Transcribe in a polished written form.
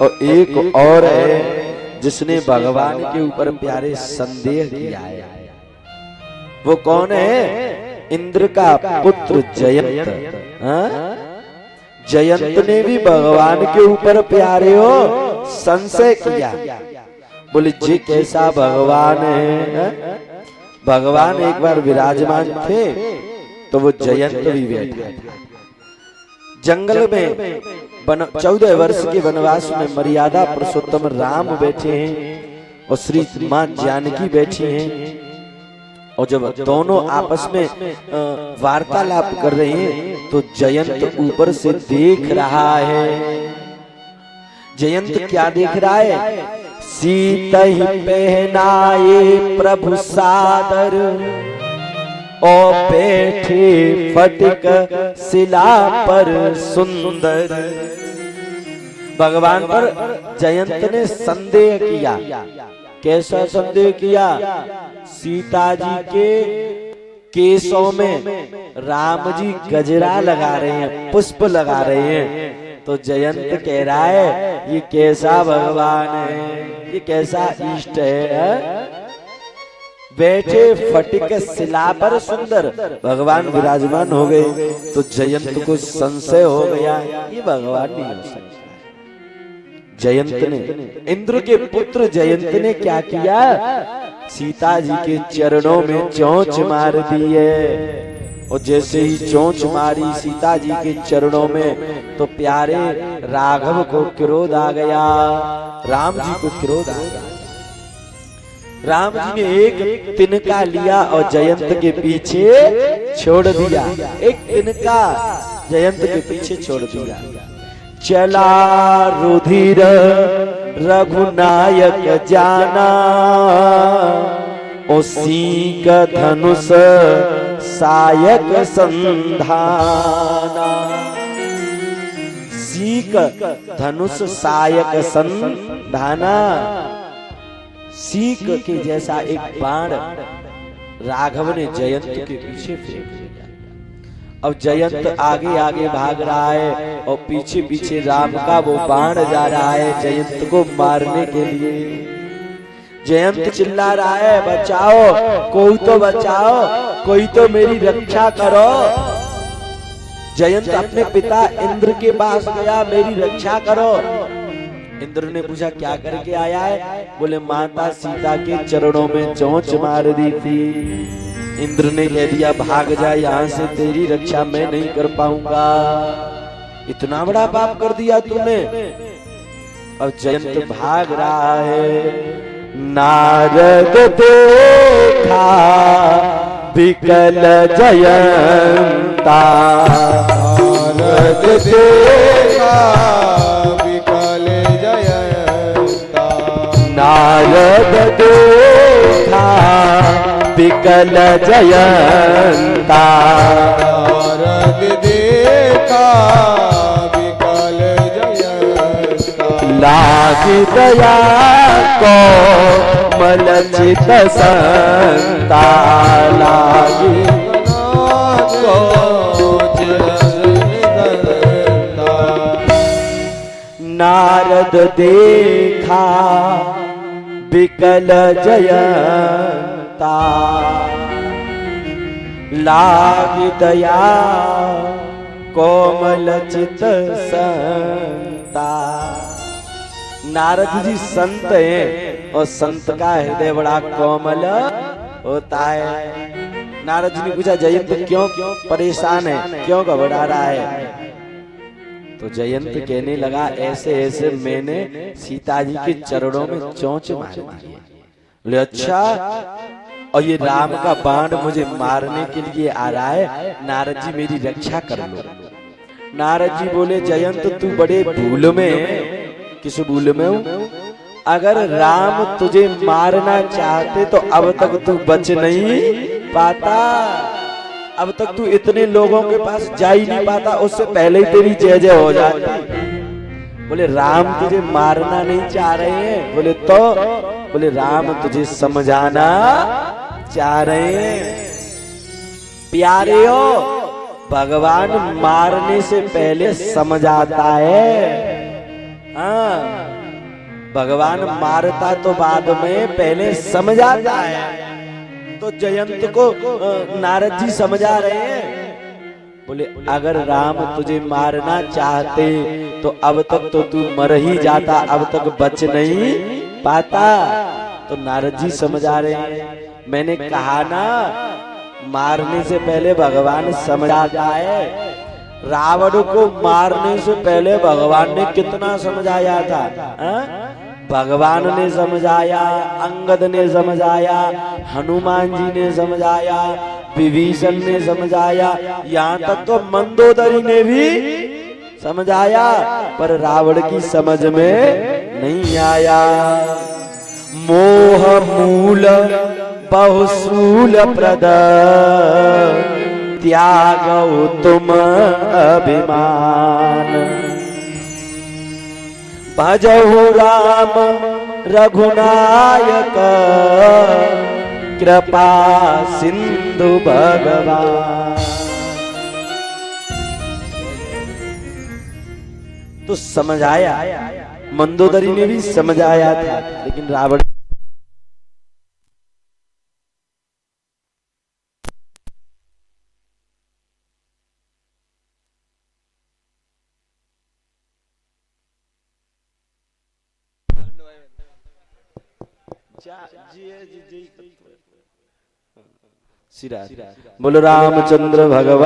और एक और है जिसने भगवान के ऊपर प्यारे संदेह किया है। वो कौन है? इंद्र का पुत्र जयंत। जयंत ने भी भगवान के ऊपर प्यारे हो संशय किया। बोले जी कैसा भगवान है? भगवान एक बार विराजमान थे तो वो जयंत भी बैठा था। जंगल में 14 वर्ष के वनवास में मर्यादा पुरुषोत्तम राम बैठे हैं और श्री मां जानकी बैठी हैं। और जब दोनों आपस में वार्तालाप कर रहे हैं तो जयंत ऊपर से देख रहा है। जयंत क्या देख रहा है? सीता ही पहनाए प्रभु सादर और बैठे फटिक शिला पर सुंदर। भगवान पर जयंत ने संदेह किया। कैसा संदेह किया? सीता जी के केसों में राम जी गजरा लगा रहे हैं, पुष्प लगा रहे हैं। तो जयंत कह रहा है ये कैसा भगवान है, ये कैसा इष्ट है? बैठे फटिक शिला पर सुंदर। भगवान विराजमान हो गए तो जयंत को संशय हो गया ये भगवान नहीं हो सकता। जयंत ने, इंद्र के पुत्र जयंत ने क्या किया? सीता जी के चरणों में चोंच मार दी है। और जैसे ही चोंच मारी सीता जी के चरणों में तो प्यारे राघव को क्रोध आ गया, राम जी को क्रोध आ गया। राम जी ने एक तिनका लिया और जयंत के पीछे छोड़ दिया। एक तिनका जयंत के पीछे छोड़ दिया। चला रुधिर रघुनायक जाना, ओ सीक धनुष सायक संधाना। सीक धनुष सायक संधाना। सीक के जैसा एक बाण राघव ने जयंत के पीछे फेंक दिया। अब जयंत आगे आगे भाग रहा है और पीछे पीछे राम का वो बाण जा रहा है जयंत को मारने के लिए। जयंत चिल्ला रहा है बचाओ, कोई तो बचाओ, कोई तो मेरी रक्षा करो। जयंत अपने पिता इंद्र के पास गया, मेरी रक्षा करो। इंद्र ने पूछा क्या करके आया है? बोले माता सीता के चरणों में चोंच मार दी थी। इंद्र ने कह दिया भाग जा यहाँ से, तेरी रक्षा मैं नहीं कर पाऊंगा। इतना बड़ा पाप कर दिया तूने। अब जयंत भाग रहा है। नारद देखा विकल जयंता, नारद देखा विकल जयंता, नारद देखा विकल जयंता, नारद देखा विकल जयंता। लागी दया को मलचित संता, लागी को नारद देखा विकल जयंता, लागी दया कोमल चित संता। नारद जी संत हैं और संत का हृदय बड़ा कोमल होता है। नारद जी ने पूछा जयंत क्यों परेशान है, क्यों घबरा रहा है? तो जयंत कहने लगा ऐसे ऐसे मैंने सीता जी के चरणों में चोंच मार दी है। बोले अच्छा, और ये राम का बाण मुझे मारने के लिए आ रहा है, नारद जी मेरी रक्षा कर लो। नारद जी बोले जयंत तू बड़े भूल में। किस भूल में हूं? अगर राम तुझे मारना चाहते तो अब तक तू बच नहीं पाता। अब तक तू इतने लोगों के पास जा ही नहीं पाता, उससे पहले ही तेरी जय जय हो जाती। बोले राम तुझे मारना नहीं चाह रहे हैं। बोले तो? बोले राम तुझे समझाना चाह रहे हैं। प्यारे हो, भगवान मारने से पहले समझाता है। हाँ, भगवान मारता तो बाद में, पहले समझाता है। तो जयंत को नारद जी समझा रहे हैं, बोले अगर राम तुझे मारना चाहते तो अब तक तो तू मर ही जाता, अब तक बच नहीं पाता। तो नारद जी समझा रहे हैं, मैंने कहा ना मारने से पहले भगवान समझाता है। रावण को मारने से पहले भगवान ने कितना समझाया था, भगवान ने समझाया, अंगद ने समझाया, हनुमान जी ने समझाया, विभीषण ने समझाया, यहाँ तक तो मंदोदरी ने भी समझाया, पर रावण की समझ में नहीं आया। मोह मूल बहुसूल प्रद त्यागो तुम अभिमान। भजहु राम रघुनायक कृपा सिंधु भगवान। तो समझाया, मंदोदरी ने भी समझाया था, लेकिन रावण बोलो रामचंद्र भगवान।